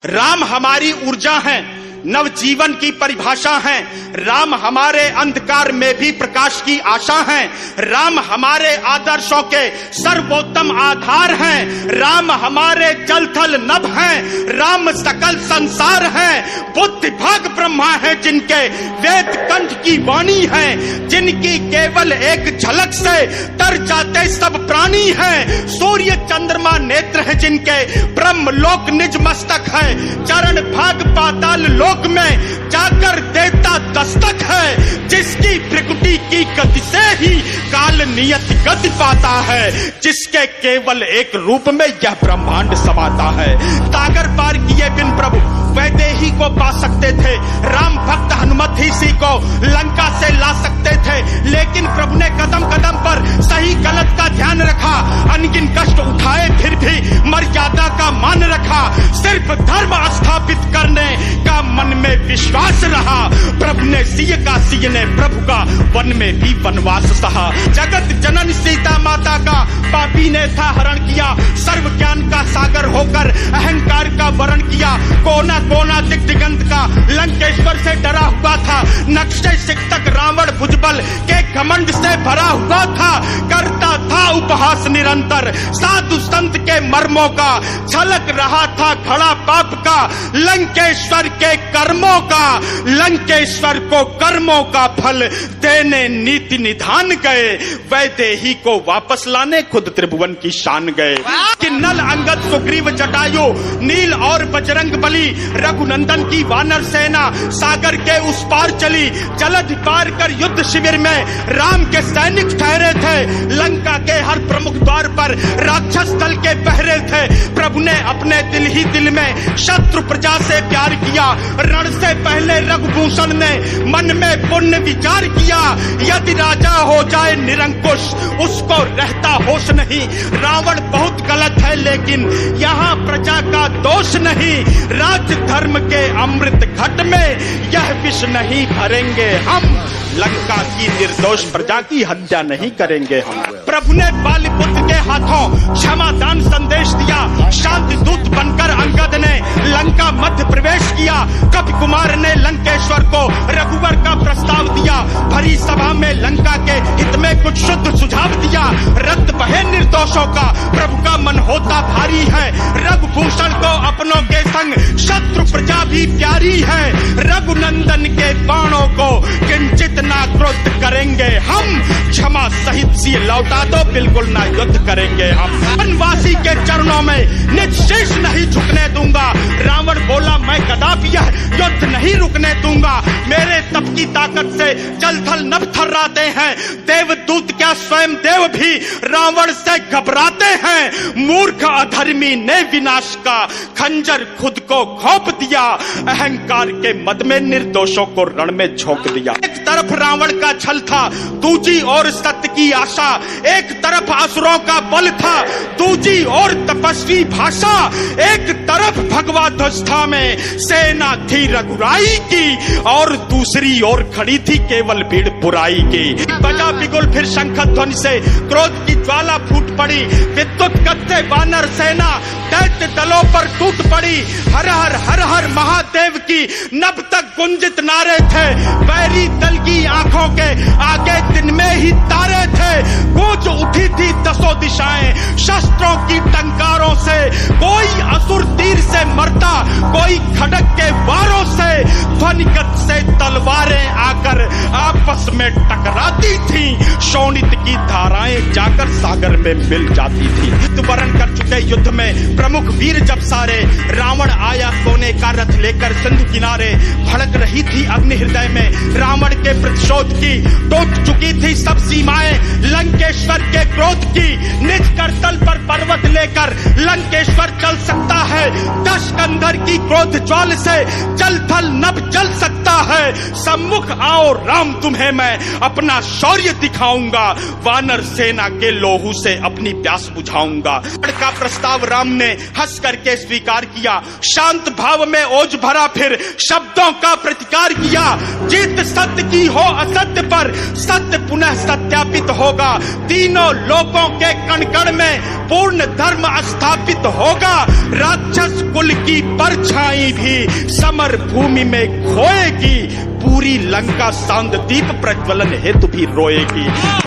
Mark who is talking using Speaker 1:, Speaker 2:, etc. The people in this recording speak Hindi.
Speaker 1: राम हमारी ऊर्जा है, नवजीवन की परिभाषा है। राम हमारे अंधकार में भी प्रकाश की आशा है। राम हमारे आदर्शों के सर्वोत्तम आधार हैं। राम हमारे जल थल नभ हैं। राम सकल संसार हैं। बुद्धि भाग ब्रह्मा है जिनके वेद कंठ की वाणी है, जिनकी केवल एक झलक से तर जाते सब प्राणी हैं। सूर्य चंद्रमा नेत्र है जिनके ब्रह्मलोक निज मस्तक है। चरण भाग पाताल लोक में जाकर देता दस्तक है। जिसकी प्रकृति की गति से ही काल नियत गति पाता है। जिसके केवल एक रूप में यह ब्रह्मांड समाता है। सागर पार किए बिन प्रभु वैदेही को पा सकते थे। राम भक्त हनुमत ही सी को लंका से ला सकते थे, लेकिन प्रभु ने कदम कदम पर सही गलत का ध्यान रखा। अनगिन कष्ट उठाए फिर भी मर्यादा का मान रखा। सिर्फ धर्म स्थापित करने का मन में विश्वास रहा। प्रभु ने सिय का सिय ने प्रभु का वन में भी वनवास सहा। जगत जनन सीता माता का पापी ने था हरण किया। सर्व ज्ञान का सागर होकर अहंकार का वरण किया। कोना कोना दिग दिगंत का लंकेश्वर से डरा हुआ था। नक्शे सिक्तक रावण भुजबल के घमंड से भरा हुआ था। करता था उपहास निरंतर साधु संत के मर्मों का। झलक रहा था घड़ा पाप का लंकेश्वर के कर्मों का। लंकेश्वर को कर्मों का फल देने नीति निधान गए। वैदेही को वापस लाने खुद त्रिभुवन की शान गए। कि नल अंगद सुग्रीव जटायु नील और बजरंग बली रघुनंदन की वानर सेना सागर के उस पार चली। जलधि पार कर युद्ध शिविर में राम के सैनिक ठहरे थे। लंका के हर प्रमुख द्वार पर राक्षस दल के पहरे थे। प्रभु ने अपने दिल ही दिल में शत्रु प्रजा से प्यार किया। रण से पहले रघुभूषण ने मन में पुण्य विचार किया। यदि राजा हो जाए निरंकुश उसको रहता होश नहीं। रावण बहुत गलत है लेकिन यहाँ प्रजा का दोष नहीं। राज धर्म के अमृत घट में यह विष नहीं भरेंगे हम। लंका की निर्दोष प्रजा की हत्या नहीं करेंगे हम। प्रभु ने बालीपुत्र के हाथों क्षमादान संदेश दिया। शांति दूत बनकर अंगद ने लंका मध्य प्रवेश किया। कवि कुमार ने लंकेश्वर को रघुवर का प्रस्ताव दिया। भरी सभा में लंका के हित में कुछ शुद्ध सुझाव दिया। रक्त बहे निर्दोषों का प्रभु का मन होता भारी है। रघुभूषण को अपनों के संग शत्रु प्रजा भी प्यारी है। रघुनंदन के बाणों को किंचित ना क्रोध करेंगे हम। क्षमा सहित सी लौटा दो बिल्कुल ना युद्ध करेंगे हम। वनवासी के चरणों में निज शीश नहीं झुकने दूंगा। रावण बोला मैं कदापि यह युद्ध नहीं रुकने दूंगा। मेरे तप की ताकत से जल थल नभ थर्राते हैं। देवदूत क्या स्वयं देव भी रावण से घबराते हैं। मूर्ख अधर्मी ने विनाश का खंजर खुद को घोंप दिया। अहंकार के मद में निर्दोषों को रण में झोंक दिया। एक तरफ रावण का छल था, दूसरी ओर सत्य की आशा। एक तरफ असुरों का बल था, दूसरी ओर तपस्वी भाषा। एक तरफ भगवा ध्वजा में सेना थी रघुराई की और दूसरी ओर खड़ी थी केवल भीड़ बुराई की। बजा बिगुल फिर शंख ध्वनि से क्रोध की ज्वाला फूट पड़ी। विद्युत गत्ते वानर सेना दैत्य दलों पर टूट पड़ी। हर हर हर हर महादेव की नभ तक गुंजित नारे थे। बैरी दल की आंखों के आगे दिन में ही तारे थे। गूंज उठी थी दसों दिशाएं शस्त्रों की टंकारों से। कोई असुर तीर से मरता, कोई खड़ग के वारों से। ध्वनिगत से तलवारें आकर आपस में टकराती थी। शोणित की धाराएं जाकर सागर में मिल जाती थी। वरण कर चुके युद्ध में प्रमुख वीर जब सारे। रावण आया सोने का रथ लेकर सिंधु किनारे। भड़क रही थी अग्नि हृदय में रावण के प्रतिशोध की। टूट चुकी थी सब सीमाएं लंकेश्वर के क्रोध की। निज करतल पर पर्वत लेकर लंकेश्वर चल सकता है। दशकंधर की क्रोध ज्वाल से जल थल नभ जल सकता है, सम्मुख आओ राम, तुम्हें मैं अपना शौर्य दिखाऊंगा, वानर सेना के लोहू से अपनी प्यास बुझाऊंगा। का प्रस्ताव राम ने हंस करके स्वीकार किया, शांत भाव में ओज भरा, फिर शब्दों का प्रतिकार किया। जीत सत्य की हो असत्य पर, सत्य पुनः सत्यापित होगा, तीनों लोगों के कण कण में पूर्ण धर्म स्थापित होगा। राक्षस कुल की परछाई भी समर भूमि में खोएगी, पूरी लंका सांददीप प्रज्वलन हेतु भी रोएगी।